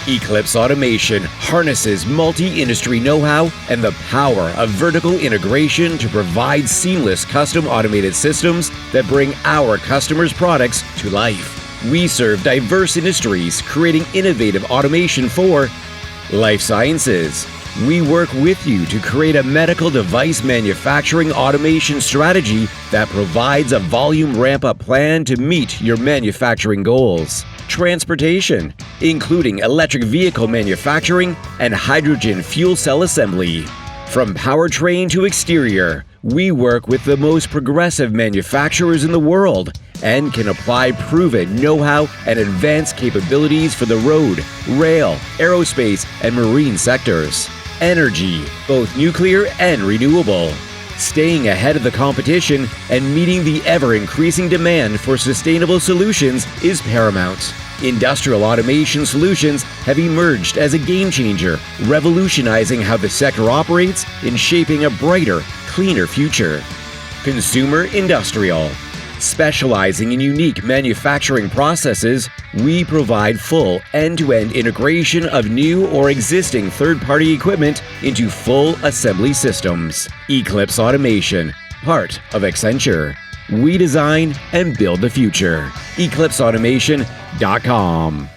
Eclipse Automation harnesses multi-industry know-how and the power of vertical integration to provide seamless custom automated systems that bring our customers' products to life. We serve diverse industries, creating innovative automation for life sciences. We work with you to create a medical device manufacturing automation strategy that provides a volume ramp-up plan to meet your manufacturing goals. Transportation, including electric vehicle manufacturing and hydrogen fuel cell assembly. From powertrain to exterior, we work with the most progressive manufacturers in the world and can apply proven know-how and advanced capabilities for the road, rail, aerospace, and marine sectors. Energy, both nuclear and renewable. Staying ahead of the competition and meeting the ever-increasing demand for sustainable solutions is paramount. Industrial automation solutions have emerged as a game-changer, revolutionizing how the sector operates and shaping a brighter, cleaner future. Consumer Industrial. Specializing in unique manufacturing processes, we provide full end-to-end integration of new or existing third-party equipment into full assembly systems. Eclipse Automation, part of Accenture. We design and build the future. EclipseAutomation.com